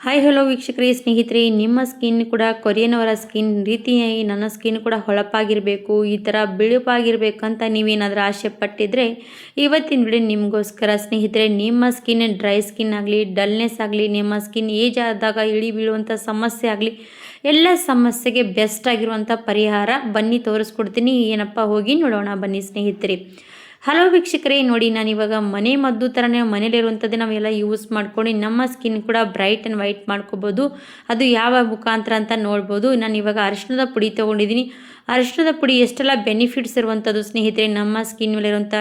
Hi hello ವೀಕ್ಷಕರೇ ಸ್ನೇಹಿತರೆ, ನಿಮ್ಮ ಸ್ಕಿನ್ ಕೂಡ ಕೊರಿಯನ್ ಅವರ ಸ್ಕಿನ್ ರೀತಿಯಾಗಿ ನನ್ನ ಸ್ಕಿನ್ ಕೂಡ ಹೊಳಪಾಗಿರಬೇಕು, ಈ ಥರ ಬಿಳುಪಾಗಿರ್ಬೇಕಂತ ನೀವೇನಾದರೂ ಆಸೆ ಪಟ್ಟಿದ್ರೆ ಇವತ್ತಿನ ವಿಡಿಯೋ ನಿಮಗೋಸ್ಕರ. ಸ್ನೇಹಿತರೆ, ನಿಮ್ಮ ಸ್ಕಿನ್ ಡ್ರೈ ಸ್ಕಿನ್ ಆಗಲಿ, ಡಲ್ನೆಸ್ ಆಗಲಿ, ನಿಮ್ಮ ಸ್ಕಿನ್ ಏಜ್ ಆದಾಗ ಇಳಿ ಬೀಳುವಂಥ ಸಮಸ್ಯೆ ಆಗಲಿ, ಎಲ್ಲ ಸಮಸ್ಯೆಗೆ ಬೆಸ್ಟ್ ಆಗಿರುವಂಥ ಪರಿಹಾರ ಬನ್ನಿ ತೋರಿಸ್ಕೊಡ್ತೀನಿ. ಏನಪ್ಪ ಹೋಗಿ ನೋಡೋಣ ಬನ್ನಿ ಸ್ನೇಹಿತರೆ. ಹಲೋ ವೀಕ್ಷಕರೇ, ನೋಡಿ ನಾನಿವಾಗ ಮನೆ ಮದ್ದು ಥರನೇ ಮನೇಲಿರುವಂಥದ್ದೇ ನಾವೆಲ್ಲ ಯೂಸ್ ಮಾಡ್ಕೊಂಡು ನಮ್ಮ ಸ್ಕಿನ್ ಕೂಡ ಬ್ರೈಟ್ ಆ್ಯಂಡ್ ವೈಟ್ ಮಾಡ್ಕೋಬೋದು. ಅದು ಯಾವ ಮುಖಾಂತರ ಅಂತ ನೋಡ್ಬೋದು. ನಾನು ಇವಾಗ ಅರಿಶಿಣದ ಪುಡಿ ತೊಗೊಂಡಿದ್ದೀನಿ. ಅರಿಶಿಣದ ಪುಡಿ ಎಷ್ಟೆಲ್ಲ ಬೆನಿಫಿಟ್ಸ್ ಇರುವಂಥದ್ದು ಸ್ನೇಹಿತರೆ, ನಮ್ಮ ಸ್ಕಿನ್ ಮೇಲಿರುವಂಥ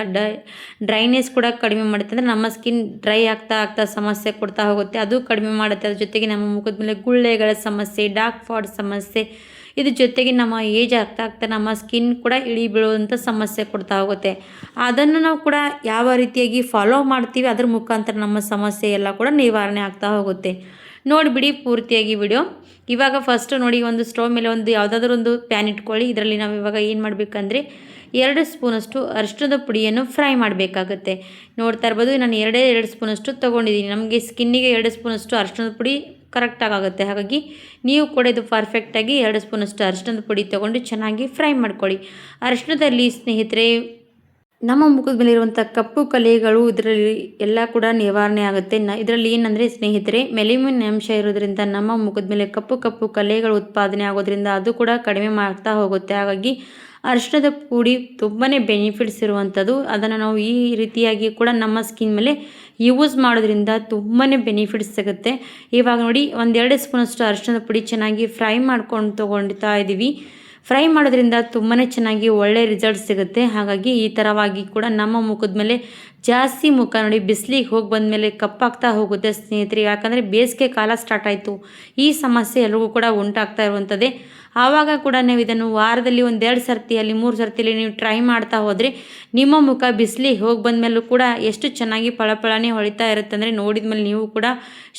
ಡ್ರೈನೆಸ್ ಕೂಡ ಕಡಿಮೆ ಮಾಡುತ್ತೆ. ಅಂದರೆ ನಮ್ಮ ಸ್ಕಿನ್ ಡ್ರೈ ಆಗ್ತಾ ಆಗ್ತಾ ಸಮಸ್ಯೆ ಕೊಡ್ತಾ ಹೋಗುತ್ತೆ, ಅದು ಕಡಿಮೆ ಮಾಡುತ್ತೆ. ಅದ್ರ ಜೊತೆಗೆ ನಮ್ಮ ಮುಖದ ಮೇಲೆ ಗುಳ್ಳೆಗಳ ಸಮಸ್ಯೆ, ಡಾರ್ಕ್ ಸ್ಪಾಟ್ ಸಮಸ್ಯೆ, ಇದ್ರ ಜೊತೆಗೆ ನಮ್ಮ ಏಜ್ ಆಗ್ತಾ ಆಗ್ತಾ ನಮ್ಮ ಸ್ಕಿನ್ ಕೂಡ ಇಳಿ ಬೀಳುವಂಥ ಸಮಸ್ಯೆ ಕೊಡ್ತಾ ಹೋಗುತ್ತೆ. ಅದನ್ನು ನಾವು ಕೂಡ ಯಾವ ರೀತಿಯಾಗಿ ಫಾಲೋ ಮಾಡ್ತೀವಿ ಅದ್ರ ಮುಖಾಂತರ ನಮ್ಮ ಸಮಸ್ಯೆ ಎಲ್ಲ ಕೂಡ ನಿವಾರಣೆ ಆಗ್ತಾ ಹೋಗುತ್ತೆ. ನೋಡಿಬಿಡಿ ಪೂರ್ತಿಯಾಗಿ ವಿಡಿಯೋ. ಇವಾಗ ಫಸ್ಟು ನೋಡಿ, ಒಂದು ಸ್ಟವ್ ಮೇಲೆ ಒಂದು ಯಾವುದಾದ್ರೂ ಒಂದು ಪ್ಯಾನ್ ಇಟ್ಕೊಳ್ಳಿ. ಇದರಲ್ಲಿ ನಾವು ಇವಾಗ ಏನು ಮಾಡಬೇಕಂದ್ರೆ 2 ಸ್ಪೂನಷ್ಟು ಅರಿಶಿಣದ ಪುಡಿಯನ್ನು ಫ್ರೈ ಮಾಡಬೇಕಾಗತ್ತೆ. ನೋಡ್ತಾ ಇರ್ಬೋದು, ನಾನು 2 ಸ್ಪೂನಷ್ಟು ತೊಗೊಂಡಿದ್ದೀನಿ. ನಮಗೆ ಸ್ಕಿನ್ನಿಗೆ 2 ಸ್ಪೂನಷ್ಟು ಅರಿಶಿಣದ ಪುಡಿ ಕರೆಕ್ಟಾಗಿ ಆಗುತ್ತೆ. ಹಾಗಾಗಿ ನೀವು ಕೂಡ ಇದು ಪರ್ಫೆಕ್ಟಾಗಿ 2 ಸ್ಪೂನಷ್ಟು ಅರಿಶಿಣದ ಪುಡಿ ತೊಗೊಂಡು ಚೆನ್ನಾಗಿ ಫ್ರೈ ಮಾಡ್ಕೊಳ್ಳಿ. ಅರಿಶಿಣದಲ್ಲಿ ಸ್ನೇಹಿತರೆ, ನಮ್ಮ ಮುಖದ ಮೇಲೆ ಇರುವಂಥ ಕಪ್ಪು ಕಲೆಗಳು ಇದರಲ್ಲಿ ಎಲ್ಲ ಕೂಡ ನಿವಾರಣೆ ಆಗುತ್ತೆ. ಇದರಲ್ಲಿ ಏನಂದರೆ ಸ್ನೇಹಿತರೆ, ಮೆಲಮಿನ್ ಅಂಶ ಇರೋದ್ರಿಂದ ನಮ್ಮ ಮುಖದ ಮೇಲೆ ಕಪ್ಪು ಕಪ್ಪು ಕಲೆಗಳು ಉತ್ಪಾದನೆ ಆಗೋದ್ರಿಂದ ಅದು ಕೂಡ ಕಡಿಮೆ ಮಾಡ್ತಾ ಹೋಗುತ್ತೆ. ಹಾಗಾಗಿ ಅರಿಶಿಣದ ಪುಡಿ ತುಂಬಾ ಬೆನಿಫಿಟ್ಸ್ ಇರುವಂಥದ್ದು. ಅದನ್ನು ನಾವು ಈ ರೀತಿಯಾಗಿ ಕೂಡ ನಮ್ಮ ಸ್ಕಿನ್ ಮೇಲೆ ಯೂಸ್ ಮಾಡೋದ್ರಿಂದ ತುಂಬಾ ಬೆನಿಫಿಟ್ಸ್ ಸಿಗುತ್ತೆ. ಇವಾಗ ನೋಡಿ, 1-2 ಸ್ಪೂನಷ್ಟು ಅರಿಶಿಣದ ಪುಡಿ ಚೆನ್ನಾಗಿ ಫ್ರೈ ಮಾಡ್ಕೊಂಡು ತೊಗೊಳ್ತಾ ಇದ್ದೀವಿ. ಫ್ರೈ ಮಾಡೋದ್ರಿಂದ ತುಂಬಾ ಚೆನ್ನಾಗಿ ಒಳ್ಳೆ ರಿಸಲ್ಟ್ ಸಿಗುತ್ತೆ. ಹಾಗಾಗಿ ಈ ಥರವಾಗಿ ಕೂಡ ನಮ್ಮ ಮುಖದ ಮೇಲೆ ಜಾಸ್ತಿ ಮುಖ ನೋಡಿ ಬಿಸಿಲಿಗೆ ಹೋಗಿ ಬಂದಮೇಲೆ ಕಪ್ಪಾಗ್ತಾ ಹೋಗುತ್ತೆ ಸ್ನೇಹಿತರೆ. ಯಾಕಂದರೆ ಬೇಸಿಗೆ ಕಾಲ ಸ್ಟಾರ್ಟ್ ಆಯಿತು, ಈ ಸಮಸ್ಯೆ ಎಲ್ರಿಗೂ ಕೂಡ ಉಂಟಾಗ್ತಾ ಇರುವಂಥದ್ದೇ. ಆವಾಗ ಕೂಡ ನೀವು ಇದನ್ನು ವಾರದಲ್ಲಿ 1-2 ಸರ್ತಿಯಲ್ಲಿ 3 ಸರ್ತಿಯಲ್ಲಿ ನೀವು ಟ್ರೈ ಮಾಡ್ತಾ ಹೋದರೆ ನಿಮ್ಮ ಮುಖ ಬಿಸಿಲಿಗೆ ಹೋಗಿ ಬಂದಮೇಲೂ ಕೂಡ ಎಷ್ಟು ಚೆನ್ನಾಗಿ ಫಳಫಳನೆ ಹೊಳಿತಾ ಇರುತ್ತೆ ಅಂದರೆ ನೋಡಿದ ಮೇಲೆ ನೀವು ಕೂಡ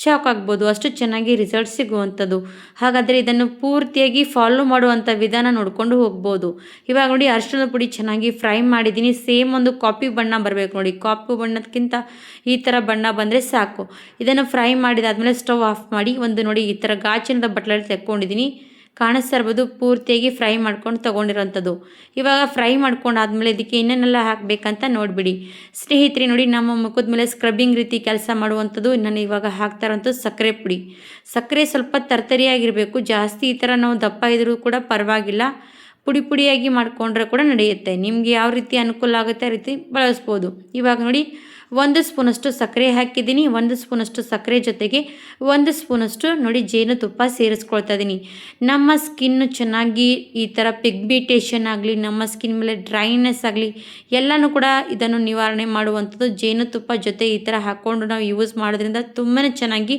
ಶಾಕ್ ಆಗ್ಬೋದು, ಅಷ್ಟು ಚೆನ್ನಾಗಿ ರಿಸಲ್ಟ್ ಸಿಗುವಂಥದ್ದು. ಹಾಗಾದರೆ ಇದನ್ನು ಪೂರ್ತಿಯಾಗಿ ಫಾಲೋ ಮಾಡುವಂಥ ವಿಧಾನ ನೋಡಿಕೊಂಡು ಹೋಗ್ಬೋದು. ಇವಾಗ ನೋಡಿ, ಅರಿಶಿಣದ ಪುಡಿ ಚೆನ್ನಾಗಿ ಫ್ರೈ ಮಾಡಿದ್ದೀನಿ. ಸೇಮ್ ಒಂದು ಕಾಫಿ ಬಣ್ಣ ಬರಬೇಕು ನೋಡಿ, ಕಾಫಿ ಬಣ್ಣದಕ್ಕಿಂತ ಈ ಥರ ಬಣ್ಣ ಬಂದರೆ ಸಾಕು. ಇದನ್ನು ಫ್ರೈ ಮಾಡಿದಾದ್ಮೇಲೆ ಸ್ಟವ್ ಆಫ್ ಮಾಡಿ ಒಂದು ನೋಡಿ ಈ ಥರ ಗಾಜಿನದ ಬಟ್ಲಲ್ಲಿ ತೆಕ್ಕೊಂಡಿದ್ದೀನಿ. ಕಾಣಿಸ್ತಾ ಇರ್ಬೋದು, ಪೂರ್ತಿಯಾಗಿ ಫ್ರೈ ಮಾಡ್ಕೊಂಡು ತೊಗೊಂಡಿರೋಂಥದ್ದು. ಇವಾಗ ಫ್ರೈ ಮಾಡ್ಕೊಂಡಾದ್ಮೇಲೆ ಇದಕ್ಕೆ ಏನೇನೆಲ್ಲ ಹಾಕಬೇಕಂತ ನೋಡಿಬಿಡಿ ಸ್ನೇಹಿತರೆ. ನೋಡಿ, ನಮ್ಮ ಮುಖದ ಮೇಲೆ ಸ್ಕ್ರಬ್ಬಿಂಗ್ ರೀತಿ ಕೆಲಸ ಮಾಡುವಂಥದ್ದು ನಾನು ಇವಾಗ ಹಾಕ್ತಾ ಇರೋಂಥದ್ದು ಸಕ್ಕರೆ ಪುಡಿ. ಸಕ್ಕರೆ ಸ್ವಲ್ಪ ತರ್ತರಿಯಾಗಿರಬೇಕು, ಜಾಸ್ತಿ ಈ ಥರ ನಾವು ದಪ್ಪ ಇದ್ರೂ ಕೂಡ ಪರವಾಗಿಲ್ಲ, ಪುಡಿ ಪುಡಿಯಾಗಿ ಮಾಡಿಕೊಂಡ್ರೆ ಕೂಡ ನಡೆಯುತ್ತೆ. ನಿಮಗೆ ಯಾವ ರೀತಿ ಅನುಕೂಲ ಆಗುತ್ತೆ ಆ ರೀತಿ ಬಳಸ್ಬೋದು. ಇವಾಗ ನೋಡಿ, 1 ಸ್ಪೂನಷ್ಟು ಸಕ್ಕರೆ ಹಾಕಿದ್ದೀನಿ. 1 ಸ್ಪೂನಷ್ಟು ಸಕ್ಕರೆ ಜೊತೆಗೆ 1 ಸ್ಪೂನಷ್ಟು ನೋಡಿ ಜೇನುತುಪ್ಪ ಸೇರಿಸ್ಕೊಳ್ತಾ ಇದ್ದೀನಿ. ನಮ್ಮ ಸ್ಕಿನ್ನು ಚೆನ್ನಾಗಿ ಈ ಥರ ಪಿಗ್ಮೆಂಟೇಷನ್ ಆಗಲಿ, ನಮ್ಮ ಸ್ಕಿನ್ ಮೇಲೆ ಡ್ರೈನೆಸ್ ಆಗಲಿ ಎಲ್ಲನೂ ಕೂಡ ಇದನ್ನು ನಿವಾರಣೆ ಮಾಡುವಂಥದ್ದು ಜೇನುತುಪ್ಪ ಜೊತೆ ಈ ಥರ ಹಾಕ್ಕೊಂಡು ನಾವು ಯೂಸ್ ಮಾಡೋದ್ರಿಂದ ತುಂಬಾ ಚೆನ್ನಾಗಿ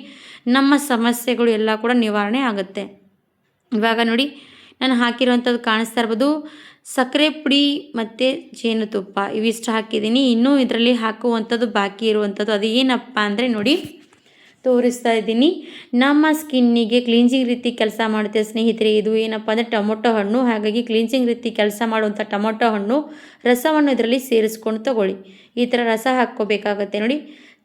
ನಮ್ಮ ಸಮಸ್ಯೆಗಳು ಎಲ್ಲ ಕೂಡ ನಿವಾರಣೆ ಆಗುತ್ತೆ. ಇವಾಗ ನೋಡಿ, ನಾನು ಹಾಕಿರುವಂಥದ್ದು ಕಾಣಿಸ್ತಾ ಇರ್ಬೋದು, ಸಕ್ಕರೆ ಪುಡಿ ಮತ್ತು ಜೇನುತುಪ್ಪ ಇವಿಷ್ಟು ಹಾಕಿದ್ದೀನಿ. ಇನ್ನೂ ಇದರಲ್ಲಿ ಹಾಕುವಂಥದ್ದು ಬಾಕಿ ಇರುವಂಥದ್ದು ಅದು ಏನಪ್ಪ ಅಂದರೆ ನೋಡಿ ತೋರಿಸ್ತಾ ಇದ್ದೀನಿ. ನಮ್ಮ ಸ್ಕಿನ್ನಿಗೆ ಕ್ಲೀನ್ಸಿಂಗ್ ರೀತಿ ಕೆಲಸ ಮಾಡುತ್ತೆ ಸ್ನೇಹಿತರೆ. ಇದು ಏನಪ್ಪ ಅಂದರೆ ಟೊಮೊಟೊ ಹಣ್ಣು. ಹಾಗಾಗಿ ಕ್ಲೀನ್ಸಿಂಗ್ ರೀತಿ ಕೆಲಸ ಮಾಡುವಂಥ ಟೊಮೊಟೊ ಹಣ್ಣು ರಸವನ್ನು ಇದರಲ್ಲಿ ಸೇರಿಸ್ಕೊಂಡು ತಗೊಳ್ಳಿ. ಈ ಥರ ರಸ ಹಾಕ್ಕೋಬೇಕಾಗತ್ತೆ ನೋಡಿ.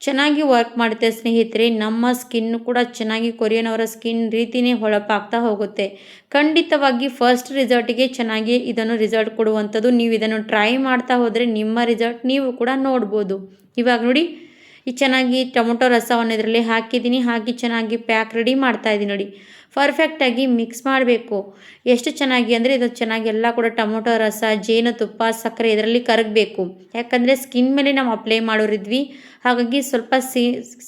ಚೆನ್ನಾಗಿ ವರ್ಕ್ ಮಾಡುತ್ತೆ ಸ್ನೇಹಿತರೆ. ನಮ್ಮ ಸ್ಕಿನ್ನು ಕೂಡ ಚೆನ್ನಾಗಿ ಕೊರಿಯನ್ ಅವರ ಸ್ಕಿನ್ ರೀತಿಯೇ ಹೊಳಪಾಗ್ತಾ ಹೋಗುತ್ತೆ. ಖಂಡಿತವಾಗಿ ಫಸ್ಟ್ ರಿಸಲ್ಟಿಗೆ ಚೆನ್ನಾಗಿ ಇದನ್ನು ರಿಸಲ್ಟ್ ಕೊಡುವಂಥದ್ದು. ನೀವು ಇದನ್ನು ಟ್ರೈ ಮಾಡ್ತಾ ಹೋದರೆ ನಿಮ್ಮ ರಿಸಲ್ಟ್ ನೀವು ಕೂಡ ನೋಡ್ಬೋದು. ಇವಾಗ ನೋಡಿ, ಈ ಚೆನ್ನಾಗಿ ಟೊಮೊಟೊ ರಸವನ್ನು ಇದರಲ್ಲಿ ಹಾಕಿದ್ದೀನಿ. ಹಾಕಿ ಚೆನ್ನಾಗಿ ಪ್ಯಾಕ್ ರೆಡಿ ಮಾಡ್ತಾಯಿದ್ದೀನಿ ನೋಡಿ. ಪರ್ಫೆಕ್ಟಾಗಿ ಮಿಕ್ಸ್ ಮಾಡಬೇಕು. ಎಷ್ಟು ಚೆನ್ನಾಗಿ ಅಂದರೆ ಇದು ಚೆನ್ನಾಗಿ ಎಲ್ಲ ಕೂಡ ಟೊಮೊಟೊ ರಸ, ಜೇನುತುಪ್ಪ, ಸಕ್ಕರೆ ಇದರಲ್ಲಿ ಕರಗಬೇಕು. ಯಾಕಂದರೆ ಸ್ಕಿನ್ ಮೇಲೆ ನಾವು ಅಪ್ಲೈ ಮಾಡೋರಿದ್ವಿ, ಹಾಗಾಗಿ ಸ್ವಲ್ಪ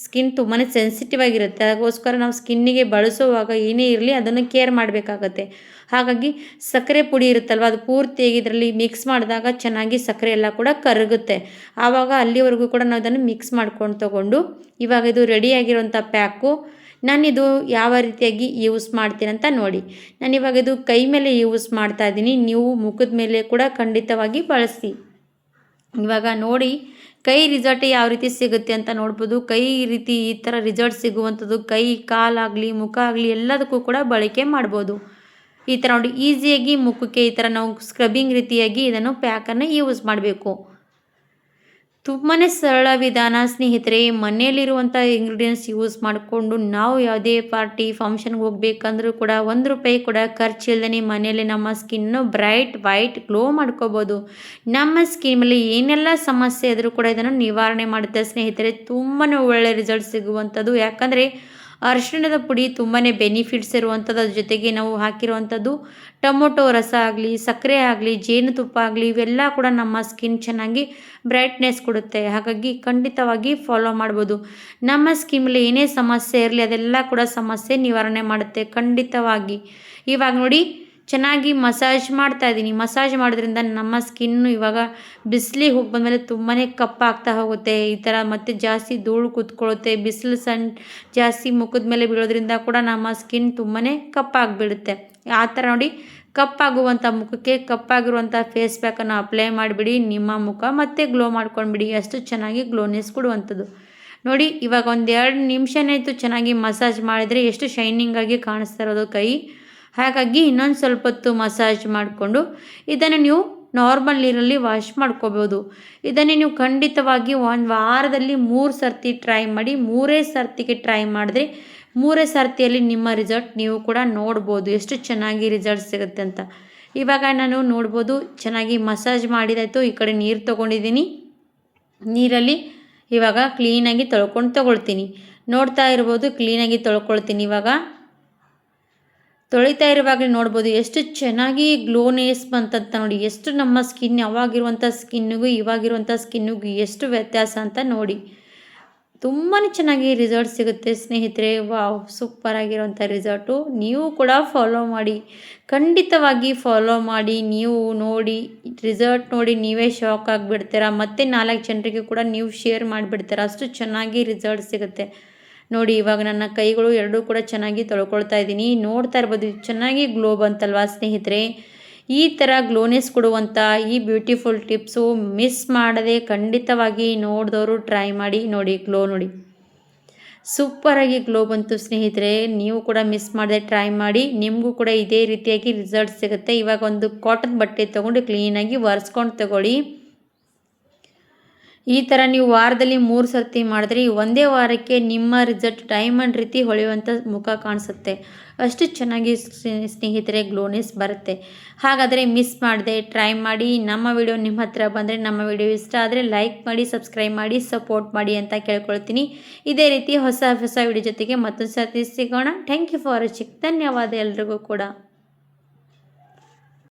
ಸ್ಕಿನ್ ತುಂಬಾ ಸೆನ್ಸಿಟಿವ್ ಆಗಿರುತ್ತೆ. ಅದಕ್ಕೋಸ್ಕರ ನಾವು ಸ್ಕಿನ್ನಿಗೆ ಬಳಸುವಾಗ ಏನೇ ಇರಲಿ ಅದನ್ನು ಕೇರ್ ಮಾಡಬೇಕಾಗತ್ತೆ. ಹಾಗಾಗಿ ಸಕ್ಕರೆ ಪುಡಿ ಇರುತ್ತಲ್ವ, ಅದು ಪೂರ್ತಿಯಾಗಿ ಇದರಲ್ಲಿ ಮಿಕ್ಸ್ ಮಾಡಿದಾಗ ಚೆನ್ನಾಗಿ ಸಕ್ಕರೆ ಎಲ್ಲ ಕೂಡ ಕರಗುತ್ತೆ. ಆವಾಗ ಅಲ್ಲಿವರೆಗೂ ಕೂಡ ನಾವು ಇದನ್ನು ಮಿಕ್ಸ್ ಮಾಡ್ಕೊಂಡು ತೊಗೊಂಡು ಇವಾಗ ಇದು ರೆಡಿಯಾಗಿರೋಂಥ ಪ್ಯಾಕು ನಾನಿದು ಯಾವ ರೀತಿಯಾಗಿ ಯೂಸ್ ಮಾಡ್ತೀನಿ ಅಂತ ನೋಡಿ. ನಾನಿವಾಗ ಇದು ಕೈ ಮೇಲೆ ಯೂಸ್ ಮಾಡ್ತಾ ಇದ್ದೀನಿ. ನೀವು ಮುಖದ ಮೇಲೆ ಕೂಡ ಖಂಡಿತವಾಗಿ ಬಳಸಿ. ಇವಾಗ ನೋಡಿ, ಕೈ ರಿಸಲ್ಟ್ ಯಾವ ರೀತಿ ಸಿಗುತ್ತೆ ಅಂತ ನೋಡ್ಬೋದು. ಕೈ ರೀತಿ ಈ ಥರ ರಿಸಲ್ಟ್ ಸಿಗುವಂಥದ್ದು ಕೈ, ಕಾಲಾಗಲಿ, ಮುಖ ಆಗಲಿ ಎಲ್ಲದಕ್ಕೂ ಕೂಡ ಬಳಕೆ ಮಾಡ್ಬೋದು. ಈ ಥರ ನೋಡಿ ಈಸಿಯಾಗಿ ಮುಖಕ್ಕೆ ಈ ಥರ ನಾವು ಸ್ಕ್ರಬ್ಬಿಂಗ್ ರೀತಿಯಾಗಿ ಇದನ್ನು ಪ್ಯಾಕನ್ನು ಯೂಸ್ ಮಾಡಬೇಕು. ತುಂಬಾ ಸರಳ ವಿಧಾನ ಸ್ನೇಹಿತರೆ. ಮನೆಯಲ್ಲಿರುವಂಥ ಇಂಗ್ರೀಡಿಯೆಂಟ್ಸ್ ಯೂಸ್ ಮಾಡಿಕೊಂಡು ನಾವು ಯಾವುದೇ ಪಾರ್ಟಿ ಫಂಕ್ಷನ್ಗೆ ಹೋಗ್ಬೇಕಂದ್ರೂ ಕೂಡ ₹1 ಕೂಡ ಖರ್ಚಿಲ್ಲದೇ ಮನೆಯಲ್ಲಿ ನಮ್ಮ ಸ್ಕಿನ್ನು ಬ್ರೈಟ್ ವೈಟ್ ಗ್ಲೋ ಮಾಡ್ಕೋಬೋದು. ನಮ್ಮ ಸ್ಕಿನ್ ಮೇಲೆ ಏನೆಲ್ಲ ಸಮಸ್ಯೆ ಇದ್ರೂ ಕೂಡ ಇದನ್ನು ನಿವಾರಣೆ ಮಾಡುತ್ತೆ ಸ್ನೇಹಿತರೆ. ತುಂಬಾ ಒಳ್ಳೆ ರಿಸಲ್ಟ್ ಸಿಗುವಂಥದ್ದು. ಯಾಕಂದರೆ ಅರಿಶಿಣದ ಪುಡಿ ತುಂಬಾ ಬೆನಿಫಿಟ್ಸ್ ಇರುವಂಥದ್ದು. ಅದ್ರ ಜೊತೆಗೆ ನಾವು ಹಾಕಿರುವಂಥದ್ದು ಟೊಮೊಟೊ ರಸ ಆಗಲಿ, ಸಕ್ಕರೆ ಆಗಲಿ, ಜೇನುತುಪ್ಪ ಆಗಲಿ, ಇವೆಲ್ಲ ಕೂಡ ನಮ್ಮ ಸ್ಕಿನ್ ಚೆನ್ನಾಗಿ ಬ್ರೈಟ್ನೆಸ್ ಕೊಡುತ್ತೆ. ಹಾಗಾಗಿ ಖಂಡಿತವಾಗಿ ಫಾಲೋ ಮಾಡ್ಬೋದು. ನಮ್ಮ ಸ್ಕಿನ್ ಮೇಲೆ ಏನೇ ಸಮಸ್ಯೆ ಇರಲಿ ಅದೆಲ್ಲ ಕೂಡ ಸಮಸ್ಯೆ ನಿವಾರಣೆ ಮಾಡುತ್ತೆ ಖಂಡಿತವಾಗಿ. ಇವಾಗ ನೋಡಿ ಚೆನ್ನಾಗಿ ಮಸಾಜ್ ಮಾಡ್ತಾ ಇದ್ದೀನಿ. ಮಸಾಜ್ ಮಾಡೋದ್ರಿಂದ ನಮ್ಮ ಸ್ಕಿನ್ನು ಇವಾಗ ಬಿಸಿಲಿಗೆ ಹೋಗಿ ಬಂದಮೇಲೆ ತುಂಬಾ ಕಪ್ಪಾಗ್ತಾ ಹೋಗುತ್ತೆ. ಈ ಥರ ಮತ್ತು ಜಾಸ್ತಿ ಧೂಳು ಕೂತ್ಕೊಳ್ಳುತ್ತೆ. ಬಿಸಿಲು ಜಾಸ್ತಿ ಮುಖದ ಮೇಲೆ ಬೀಳೋದ್ರಿಂದ ಕೂಡ ನಮ್ಮ ಸ್ಕಿನ್ ತುಂಬಾ ಕಪ್ಪಾಗಿಬಿಡುತ್ತೆ. ಆ ಥರ ನೋಡಿ ಕಪ್ಪಾಗುವಂಥ ಮುಖಕ್ಕೆ ಕಪ್ಪಾಗಿರುವಂಥ ಫೇಸ್ ಪ್ಯಾಕನ್ನು ಅಪ್ಲೈ ಮಾಡಿಬಿಡಿ. ನಿಮ್ಮ ಮುಖ ಮತ್ತೆ ಗ್ಲೋ ಮಾಡ್ಕೊಂಡ್ಬಿಡಿ. ಅಷ್ಟು ಚೆನ್ನಾಗಿ ಗ್ಲೋನೆಸ್ ಕೊಡುವಂಥದ್ದು. ನೋಡಿ ಇವಾಗ 1-2 ನಿಮಿಷನಾಯಿತು ಚೆನ್ನಾಗಿ ಮಸಾಜ್ ಮಾಡಿದರೆ ಎಷ್ಟು ಶೈನಿಂಗಾಗಿ ಕಾಣಿಸ್ತಾ ಇರೋದು ಕೈ. ಹಾಗಾಗಿ ಇನ್ನೊಂದು ಸ್ವಲ್ಪ ಹೊತ್ತು ಮಸಾಜ್ ಮಾಡಿಕೊಂಡು ಇದನ್ನು ನೀವು ನಾರ್ಮಲ್ ನೀರಲ್ಲಿ ವಾಶ್ ಮಾಡ್ಕೋಬೋದು. ಇದನ್ನೇ ನೀವು ಖಂಡಿತವಾಗಿ ಒಂದು ವಾರದಲ್ಲಿ 3 ಸರ್ತಿ ಟ್ರೈ ಮಾಡಿ. 3 ಸರ್ತಿಗೆ ಟ್ರೈ ಮಾಡಿದ್ರೆ 3 ಸರ್ತಿಯಲ್ಲಿ ನಿಮ್ಮ ರಿಸಲ್ಟ್ ನೀವು ಕೂಡ ನೋಡ್ಬೋದು ಎಷ್ಟು ಚೆನ್ನಾಗಿ ರಿಸಲ್ಟ್ ಸಿಗುತ್ತೆ ಅಂತ. ಇವಾಗ ನಾನು ನೋಡ್ಬೋದು ಚೆನ್ನಾಗಿ ಮಸಾಜ್ ಮಾಡಿದಾಯಿತು. ಈ ಕಡೆ ನೀರು ತೊಗೊಂಡಿದ್ದೀನಿ. ನೀರಲ್ಲಿ ಇವಾಗ ಕ್ಲೀನಾಗಿ ತೊಳ್ತೀನಿ. ನೋಡ್ತಾ ಇರ್ಬೋದು ಕ್ಲೀನಾಗಿ ತೊಳ್ಕೊಳ್ತೀನಿ. ಇವಾಗ ತೊಳಿತಾ ಇರುವಾಗಲೇ ನೋಡ್ಬೋದು ಎಷ್ಟು ಚೆನ್ನಾಗಿ ಗ್ಲೋನೆಸ್ ಬಂತಂತ ನೋಡಿ. ಎಷ್ಟು ನಮ್ಮ ಸ್ಕಿನ್ ಅವಾಗಿರುವಂಥ ಸ್ಕಿನ್ನಿಗೂ ಇವಾಗಿರುವಂಥ ಸ್ಕಿನ್ನಿಗೂ ಎಷ್ಟು ವ್ಯತ್ಯಾಸ ಅಂತ ನೋಡಿ. ತುಂಬಾ ಚೆನ್ನಾಗಿ ರಿಸಲ್ಟ್ ಸಿಗುತ್ತೆ ಸ್ನೇಹಿತರೆ. ವಾವ್, ಸೂಪರ್ ಆಗಿರುವಂಥ ರಿಸಲ್ಟು. ನೀವು ಕೂಡ ಫಾಲೋ ಮಾಡಿ, ಖಂಡಿತವಾಗಿ ಫಾಲೋ ಮಾಡಿ. ನೀವು ನೋಡಿ ರಿಸಲ್ಟ್ ನೋಡಿ ನೀವೇ ಶಾಕ್ ಆಗಿಬಿಡ್ತೀರಾ. ಮತ್ತು 4 ಜನರಿಗೆ ಕೂಡ ನೀವು ಶೇರ್ ಮಾಡಿಬಿಡ್ತೀರಾ. ಅಷ್ಟು ಚೆನ್ನಾಗಿ ರಿಸಲ್ಟ್ ಸಿಗುತ್ತೆ ನೋಡಿ. ಇವಾಗ ನನ್ನ ಕೈಗಳು ಎರಡೂ ಕೂಡ ಚೆನ್ನಾಗಿ ತೊಳ್ಕೊಳ್ತಾ ಇದ್ದೀನಿ. ನೋಡ್ತಾ ಇರ್ಬೋದು ಚೆನ್ನಾಗಿ ಗ್ಲೋ ಬಂತಲ್ವಾ ಸ್ನೇಹಿತರೆ. ಈ ಥರ ಗ್ಲೋನೆಸ್ ಕೊಡುವಂಥ ಈ ಬ್ಯೂಟಿಫುಲ್ ಟಿಪ್ಸು ಮಿಸ್ ಮಾಡದೆ ಖಂಡಿತವಾಗಿ ನೋಡಿದವರು ಟ್ರೈ ಮಾಡಿ. ನೋಡಿ ಗ್ಲೋ ನೋಡಿ ಸೂಪರಾಗಿ ಗ್ಲೋ ಬಂತು ಸ್ನೇಹಿತರೆ. ನೀವು ಕೂಡ ಮಿಸ್ ಮಾಡದೆ ಟ್ರೈ ಮಾಡಿ. ನಿಮಗೂ ಕೂಡ ಇದೇ ರೀತಿಯಾಗಿ ರಿಸಲ್ಟ್ ಸಿಗುತ್ತೆ. ಇವಾಗ ಒಂದು ಕಾಟನ್ ಬಟ್ಟೆ ತೊಗೊಂಡು ಕ್ಲೀನಾಗಿ ಒರೆಸ್ಕೊಂಡು ತಗೊಳ್ಳಿ. ಈ ಥರ ನೀವು ವಾರದಲ್ಲಿ 3 ಸರ್ತಿ ಮಾಡಿದ್ರೆ ಒಂದೇ ವಾರಕ್ಕೆ ನಿಮ್ಮ ರಿಸಲ್ಟ್ ಡೈಮಂಡ್ ರೀತಿ ಹೊಳೆಯುವಂಥ ಮುಖ ಕಾಣಿಸುತ್ತೆ. ಅಷ್ಟು ಚೆನ್ನಾಗಿ ಸ್ನೇಹಿತರೆ ಗ್ಲೋನೆಸ್ ಬರುತ್ತೆ. ಹಾಗಾದರೆ ಮಿಸ್ ಮಾಡದೆ ಟ್ರೈ ಮಾಡಿ. ನಮ್ಮ ವಿಡಿಯೋ ನಿಮ್ಮ ಹತ್ರ ಬಂದರೆ, ನಮ್ಮ ವಿಡಿಯೋ ಇಷ್ಟ ಆದರೆ ಲೈಕ್ ಮಾಡಿ, ಸಬ್ಸ್ಕ್ರೈಬ್ ಮಾಡಿ, ಸಪೋರ್ಟ್ ಮಾಡಿ ಅಂತ ಕೇಳ್ಕೊಳ್ತೀನಿ. ಇದೇ ರೀತಿ ಹೊಸ ವಿಡಿಯೋ ಜೊತೆಗೆ ಮತ್ತೊಂದು ಸರ್ತಿ ಸಿಗೋಣ. Thank you for watching. ಧನ್ಯವಾದ ಎಲ್ರಿಗೂ ಕೂಡ.